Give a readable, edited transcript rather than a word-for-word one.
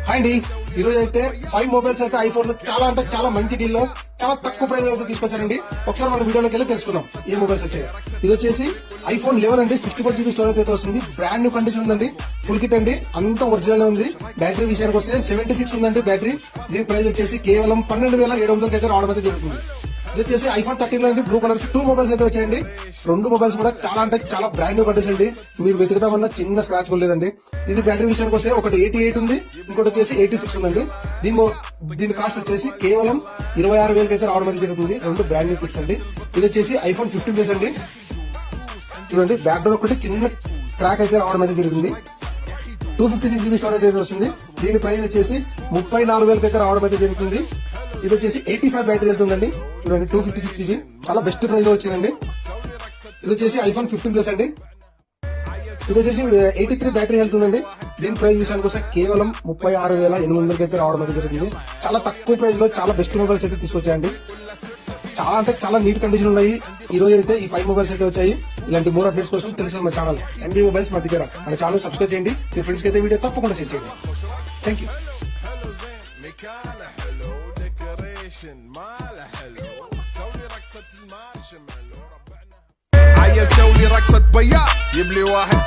Hi అండి, ఈ రోజు అయితే 5 మొబైల్స్ అయితే ఐఫోన్ లో చాలా అంటే చాలా మంచి డీల్ లో చాలా తక్కువ ప్రైస్ అయితే తీసుకొచ్చారండి. ఒకసారి మన వీడియోలోకి వెళ్ళి తెలుసుకుందాం ఏ మొబైల్స్ వచ్చాయి. ఇది వచ్చేసి ఐఫోన్ 11 అండి, 64 GB స్టోరేజ్ అయితే వస్తుంది. బ్రాండ్ న్యూ కండిషన్ ఉందండి, ఫుల్ కిట్ అండి, అంత ఒరిజినల్ ఉంది. బ్యాటరీ విషయానికి వస్తే 76 ఉందండి బ్యాటరీ. దీని ప్రైస్ వచ్చేసి కేవలం 12,700 అయితే రావడం అయితే జరుగుతుంది. ఇది వచ్చేసి ఐఫోన్ 13 అండి, బ్లూ కలర్స్ 2 మొబైల్స్ అయితే వచ్చాయండి. 2 మొబైల్స్ కూడా చాలా అంటే చాలా బ్రాండ్ న్యూ కండిషన్ అండి. మీరు వెతుకుదామన్నా చిన్న స్క్రాచ్ కొలేదండి. ఇది బ్యాటరీ విషయానికి వస్తే ఒకటి 88 ఉంది, ఇంకోటి వచ్చేసి 86 ఉందండి. దీని కాస్ట్ వచ్చేసి కేవలం 26,000 అయితే రావడం అయితే జరుగుతుంది. 2 బ్రాండ్ న్యూ కిట్స్ అండి. ఇది వచ్చేసి ఐఫోన్ 15 ప్లస్ అండి. చూడండి, బ్యాక్ డోర్ ఒకటి చిన్న క్రాక్ అయితే రావడం అయితే జరుగుతుంది. 256 GB స్టోరేజ్ అయితే వస్తుంది. దీని ప్రైస్ వచ్చేసి 34,000 అయితే రావడం అయితే జరుగుతుంది. ఇది వచ్చేసి 85 బ్యాటరీ వెళ్తుందండి. చూడండి, 256 GB చాలా బెస్ట్ ప్రైస్ లో వచ్చిందండి. ఇది వచ్చేసి ఐఫోన్ 15 ప్లస్ అండి. ఇది వచ్చేసి 83 బ్యాటరీ వెళ్తుందండి. దీని ప్రైస్ విషయానికి వస్తే కేవలం 36,800 అయితే రావడం అయితే జరుగుతుంది. చాలా తక్కువ ప్రైస్ లో చాలా బెస్ట్ మొబైల్స్ అయితే తీసుకొచ్చాయండి. చాలా అంటే చాలా నీట్ కండిషన్ ఉన్నాయి. ఈ రోజు అయితే ఈ 5 మొబైల్స్ అయితే వచ్చాయి. ఇలాంటి మోర్ అప్డేట్స్ కోసం తెలిసిన మా ఛానల్ ఎంబీ మొబైల్స్ మా దగ్గర మన ఛానల్ సబ్స్క్రైబ్ చేయండి. మీ ఫ్రెండ్స్ కి అయితే వీడియో తప్పకుండా షేర్ చేయండి. Thank you. عيل سوي رقصة بياع يبلي واحد